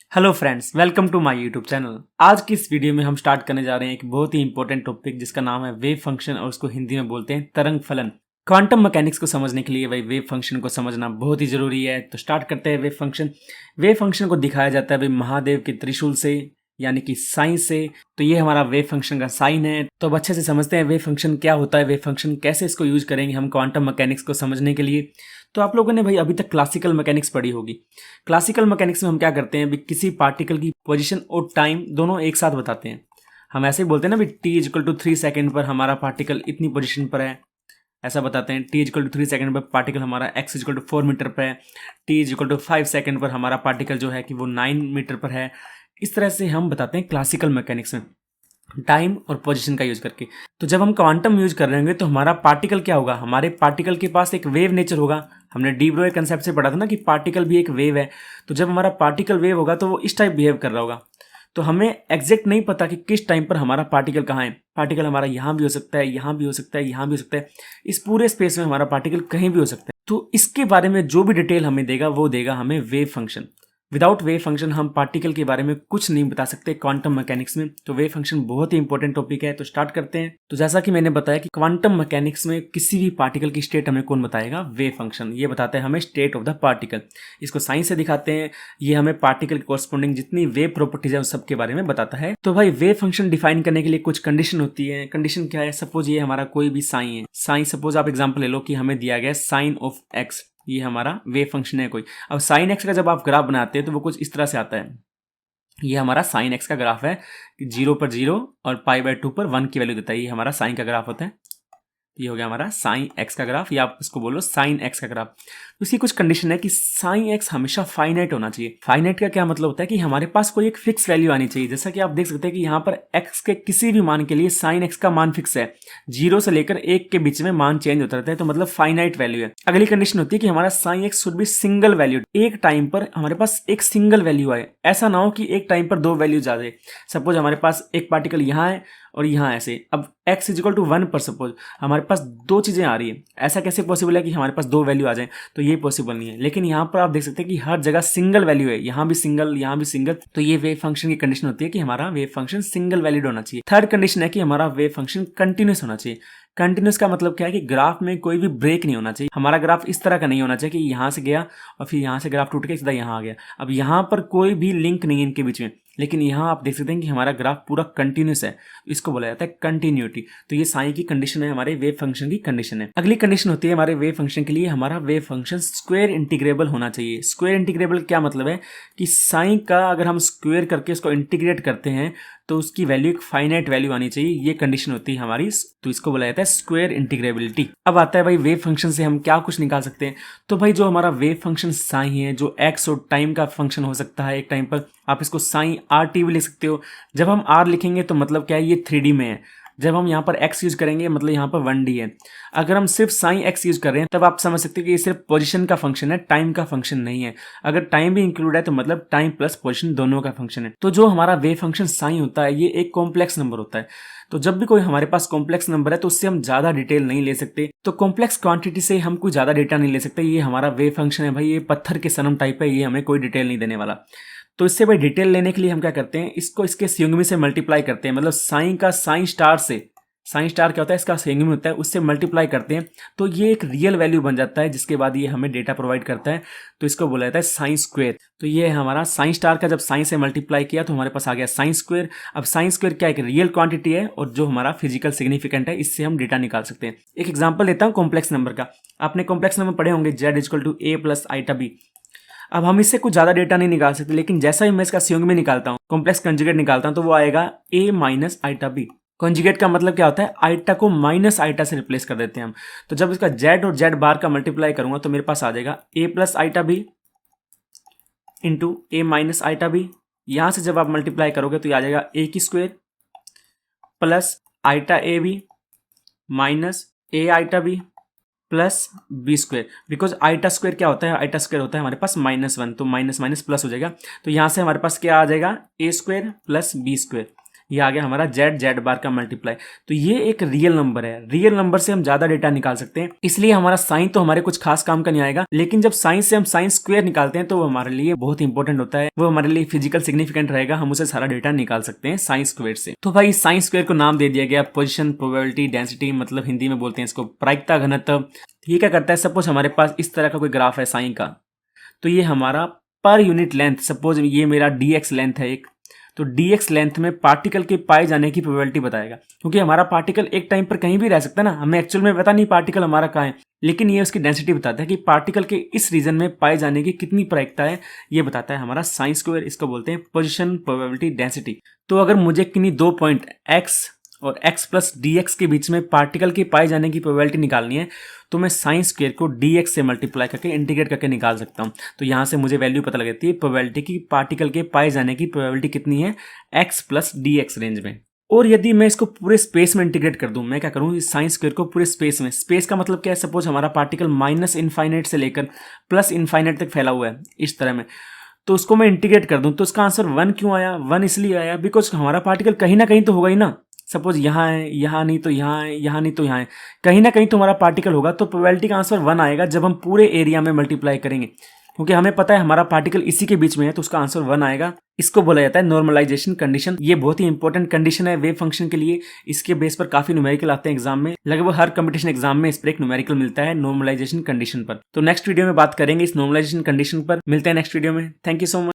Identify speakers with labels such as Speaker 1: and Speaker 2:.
Speaker 1: Hello friends, welcome to my YouTube channel. आज की इस वीडियो में हम स्टार्ट करने जा रहे हैं एक बहुत ही इंपॉर्टेंट टॉपिक जिसका नाम है वेव फंक्शन और उसको हिंदी में बोलते हैं तरंग फलन। क्वांटम मैकेनिक्स को समझने के लिए भाई वेव फंक्शन को समझना बहुत ही जरूरी है। तो स्टार्ट करते हैं वेव फंक्शन। वेव फंक्शन को दिखाया जाता है भाई महादेव के त्रिशूल से, यानी कि साइन से। तो ये हमारा वेव फंक्शन का साइन है। तो अब अच्छे से समझते हैं वेव फंक्शन क्या होता है, वेव फंक्शन कैसे इसको यूज करेंगे हम क्वांटम मैकेनिक्स को समझने के लिए। तो आप लोगों ने भाई अभी तक क्लासिकल मैकेनिक्स पढ़ी होगी। क्लासिकल मैकेनिक्स में हम क्या करते हैं, भी किसी पार्टिकल की पोजीशन और टाइम दोनों एक साथ बताते हैं। हम ऐसे ही बोलते हैं ना, भी टी इक्वल टू 3 सेकेंड पर हमारा पार्टिकल इतनी पोजीशन पर है, ऐसा बताते हैं। टी इक्वल टू 3 सेकेंड पर पार्टिकल हमारा एक्स इक्वल टू 4 मीटर पर है। टी इक्वल टू 5 सेकेंड पर हमारा पार्टिकल जो है कि वो 9 मीटर पर है। इस तरह से हम बताते हैं क्लासिकल मैकेनिक्स में, टाइम और पोजीशन का यूज करके। तो जब हम क्वांटम यूज कर रहे होंगे तो हमारा पार्टिकल क्या होगा, हमारे पार्टिकल के पास एक वेव नेचर होगा। हमने डी ब्रोई कंसेप्ट से पढ़ा था ना कि पार्टिकल भी एक वेव है। तो जब हमारा पार्टिकल वेव होगा तो वो इस टाइप बिहेव कर रहा होगा। तो हमें एग्जैक्ट नहीं पता कि किस टाइम पर हमारा पार्टिकल कहाँ है। पार्टिकल हमारा यहाँ भी हो सकता है, यहाँ भी हो सकता है, यहाँ भी हो सकता है। इस पूरे स्पेस में हमारा पार्टिकल कहीं भी हो सकता है। तो इसके बारे में जो भी डिटेल हमें देगा वो देगा हमें wave function. Without wave function हम पार्टिकल के बारे में कुछ नहीं बता सकते क्वांटम मैकेनिक्स में। तो वेव फंक्शन बहुत ही इंपॉर्टेंट टॉपिक है। तो स्टार्ट करते हैं। तो जैसा कि मैंने बताया कि क्वांटम मैकेनिक्स में किसी भी पार्टिकल की स्टेट हमें कौन बताएगा, वेव फंक्शन। ये बताता है हमें स्टेट ऑफ द पार्टिकल। इसको साइंस से दिखाते हैं। ये हमें पार्टिकल के कॉरस्पॉन्डिंग जितनी वेव प्रॉपर्टीज है उस सब के बारे में बताता है। तो भाई वेव फंक्शन डिफाइन करने के लिए कुछ कंडीशन होती है। कंडीशन क्या है, सपोज ये हमारा कोई भी साइन है। साइन सपोज आप एग्जाम्पल ले लो कि हमें दिया गया साइन ऑफ एक्स, ये हमारा वेव फंक्शन है कोई। अब साइन एक्स का जब आप ग्राफ बनाते हैं तो वो कुछ इस तरह से आता है। ये हमारा साइन एक्स का ग्राफ है, 0 पर 0 और π/2 पर 1 की वैल्यू देता है। ये हमारा साइन का ग्राफ होता है। ये हो गया हमारा साइन एक्स का ग्राफ, या आप इसको बोलो साइन एक्स का ग्राफ। तो इसकी कुछ कंडीशन है कि साइन एक्स हमेशा फाइनाइट होना चाहिए। फाइनाइट का क्या मतलब होता है कि हमारे पास कोई एक फिक्स वैल्यू आनी चाहिए। जैसा कि आप देख सकते हैं कि यहाँ पर एक्स के किसी भी मान के लिए साइन एक्स का मान फिक्स है। 0 से लेकर 1 के बीच में मान चेंज होता रहता है, तो मतलब फाइनाइट वैल्यू है। अगली कंडीशन होती है कि हमारा sine x should be single value. एक टाइम पर हमारे पास एक सिंगल वैल्यू आए, ऐसा ना हो कि एक टाइम पर दो वैल्यूज आ जाए। सपोज हमारे पास एक पार्टिकल यहाँ है और यहाँ ऐसे। अब x इजिकल टू 1 पर सपोज हमारे पास दो चीज़ें आ रही है। ऐसा कैसे पॉसिबल है कि हमारे पास दो वैल्यू आ जाए, तो ये पॉसिबल नहीं है। लेकिन यहाँ पर आप देख सकते हैं कि हर जगह सिंगल वैल्यू है, यहाँ भी सिंगल, यहाँ भी सिंगल। तो ये वेव फंक्शन की कंडीशन होती है कि हमारा वेव फंक्शन सिंगल वैल्यूड होना चाहिए। थर्ड कंडीशन है कि हमारा वेव फंक्शन कंटिन्यूस होना चाहिए। कंटिन्यूस का मतलब क्या है कि ग्राफ में कोई भी ब्रेक नहीं होना चाहिए। हमारा ग्राफ इस तरह का नहीं होना चाहिए कि यहाँ से गया और फिर यहाँ से ग्राफ टूट के सीधा यहाँ आ गया। अब यहाँ पर कोई भी लिंक नहीं है इनके बीच में। लेकिन यहाँ आप देख सकते हैं कि हमारा ग्राफ पूरा कंटिन्यूस है, इसको बोला जाता है कंटिन्यूटी। तो ये साइन की कंडीशन है, हमारे वेव फंक्शन की कंडीशन है। अगली कंडीशन होती है हमारे वेव फंक्शन के लिए, हमारा वेव फंक्शन स्क्वायर इंटीग्रेबल होना चाहिए। स्क्वायर इंटीग्रेबल क्या मतलब है कि साइन का अगर हम स्क्वायर करके उसको इंटीग्रेट करते हैं तो उसकी वैल्यू एक फाइनाइट वैल्यू आनी चाहिए। ये कंडीशन होती है हमारी, तो इसको बोला जाता है स्क्वायर इंटीग्रेबिलिटी। अब आता है भाई वेव फंक्शन से हम क्या कुछ निकाल सकते हैं। तो भाई जो हमारा वेव फंक्शन साइन है, जो एक्स और टाइम का फंक्शन हो सकता है एक टाइम पर, आप इसको साइन आर टी भी लिख सकते हो। जब हम आर लिखेंगे तो मतलब क्या है, ये 3D में है। जब हम यहाँ पर x यूज करेंगे मतलब यहाँ पर 1D है। अगर हम सिर्फ साइन x यूज कर रहे हैं तब आप समझ सकते हो कि ये सिर्फ पोजीशन का फंक्शन है, टाइम का फंक्शन नहीं है। अगर टाइम भी इंक्लूड है तो मतलब टाइम प्लस पोजीशन दोनों का फंक्शन है। तो जो हमारा वेव फंक्शन साइन होता है ये एक कॉम्प्लेक्स नंबर होता है। तो जब भी कोई हमारे पास कॉम्प्लेक्स नंबर है तो उससे हम ज्यादा डिटेल नहीं ले सकते। तो कॉम्प्लेक्स क्वांटिटी से हम कोई ज्यादा डेटा नहीं ले सकते। ये हमारा वेव फंक्शन है भाई, ये पत्थर के सनम टाइप है, ये हमें कोई डिटेल नहीं देने वाला। तो इससे भाई डिटेल लेने के लिए हम क्या करते हैं, इसको इसके संयुग्मी से मल्टीप्लाई करते हैं। मतलब साइन का साइन स्टार से, साइन स्टार क्या होता है, इसका संयुग्मी होता है, उससे मल्टीप्लाई करते हैं तो ये एक रियल वैल्यू बन जाता है, जिसके बाद ये हमें डेटा प्रोवाइड करता है। तो इसको बोला जाता है साइन स्क्वायर। तो ये है हमारा साइन स्टार का, जब साइन से मल्टीप्लाई किया तो हमारे पास आ गया साइन स्क्वायर। अब साइन स्क्वायर क्या एक रियल क्वांटिटी है और जो हमारा फिजिकल सिग्निफिकेंट है, इससे हम डेटा निकाल सकते हैं। एक एग्जाम्पल लेता हूँ कॉम्प्लेक्स नंबर का। आपने कॉम्प्लेक्स नंबर पढ़े होंगे, z equal to a plus iota b। अब हम इससे कुछ ज्यादा डेटा नहीं निकाल सकते, लेकिन जैसा ही मैं इसका संयुग्मी निकालता हूँ, कॉम्प्लेक्स कंजुगेट निकालता हूँ, तो वो आएगा a minus iota b। Conjugate का मतलब क्या होता है, आइटा को माइनस आइटा से रिप्लेस कर देते हैं हम। तो जब इसका z और z बार का मल्टीप्लाई करूंगा तो मेरे पास आ जाएगा a plus iota b into a minus iota b। यहां से जब आप मल्टीप्लाई करोगे तो ये आ जाएगा a की square plus iota A B minus a iota b plus B square. Because iota square क्या होता है, आइटा स्क्वायर होता है हमारे पास -1, तो माइनस माइनस प्लस हो जाएगा। तो यहां से हमारे पास क्या आ जाएगा, a square plus B square. ये आ गया हमारा जेड बार का मल्टीप्लाई। तो ये एक रियल नंबर है, रियल नंबर से हम ज्यादा डेटा निकाल सकते हैं, इसलिए हमारा साइन तो हमारे कुछ खास काम का नहीं आएगा, लेकिन जब साइन से हम साइन स्क्वायर निकालते हैं तो वो हमारे लिए बहुत इंपॉर्टेंट होता है, वो हमारे लिए फिजिकल सिग्निफिकेंट रहेगा, हम उसे सारा डेटा निकाल सकते हैं साइन स्क्वायर से। तो भाई साइन स्क्वायर को नाम दे दिया गया पोजीशन, प्रोबेबिलिटी, डेंसिटी, मतलब हिंदी में बोलते हैं इसको प्रायिकता घनत्व। ये क्या करता है, सपोज हमारे पास इस तरह का कोई ग्राफ है साइन का, तो ये हमारा पर यूनिट लेंथ, सपोज ये मेरा dx लेंथ है एक, तो dx लेंथ में पार्टिकल के पाए जाने की प्रोबेबिलिटी बताएगा, क्योंकि हमारा पार्टिकल एक टाइम पर कहीं भी रह सकता है ना, हमें एक्चुअल में पता नहीं पार्टिकल हमारा कहाँ है, लेकिन ये उसकी डेंसिटी बताता है कि पार्टिकल के इस रीजन में पाए जाने की कितनी प्रायिकता है, ये बताता है हमारा साइन स्क्वायर। इसको बोलते हैं पोजिशन, प्रोबेबिलिटी, डेंसिटी। तो अगर मुझे किन्हीं दो पॉइंट x और x प्लस डी के बीच में पार्टिकल के पाए जाने की प्रोबेबिलिटी निकालनी है, तो मैं साइन स्क्वायर को dx से मल्टीप्लाई करके इंटीग्रेट करके निकाल सकता हूँ। तो यहाँ से मुझे वैल्यू पता लग जाती है प्रोबेबिलिटी की पार्टिकल के पाए जाने की प्रोबेबिलिटी कितनी है x प्लस dx रेंज में। और यदि मैं इसको पूरे स्पेस में इंटीग्रेट कर दूं, मैं क्या करूं, इस साइन स्क्वायर को पूरे स्पेस में, स्पेस का मतलब क्या है, सपोज हमारा पार्टिकल माइनस इनफाइनाइट से लेकर प्लस इनफाइनाइट तक फैला हुआ है इस तरह में, तो उसको मैं इंटीग्रेट कर दूं, तो उसका आंसर 1 क्यों आया, 1 इसलिए आया बिकॉज हमारा पार्टिकल कहीं ना कहीं तो होगा ही ना, सपोज यहाँ है, यहाँ नहीं तो यहाँ है, यहाँ नहीं तो यहाँ है, कहीं ना कहीं तो हमारा पार्टिकल होगा, तो प्रोबेबिलिटी का आंसर 1 आएगा जब हम पूरे एरिया में मल्टीप्लाई करेंगे, क्योंकि हमें पता है हमारा पार्टिकल इसी के बीच में है, तो उसका आंसर 1 आएगा। इसको बोला जाता है नॉर्मलाइजेशन कंडीशन। ये बहुत ही इंपॉर्टेंट कंडीशन है वेव फंक्शन के लिए, इसके बेस पर काफी न्यूमेरिकल आते हैं एग्जाम में, लगभग हर कंपटीशन एग्जाम में इस पर एक न्यूमेरिकल मिलता है नॉर्मलाइजेशन कंडीशन पर। तो नेक्स्ट वीडियो में बात करेंगे इस नॉर्मलाइजेशन कंडीशन पर, मिलते हैं नेक्स्ट वीडियो में। Thank you so much.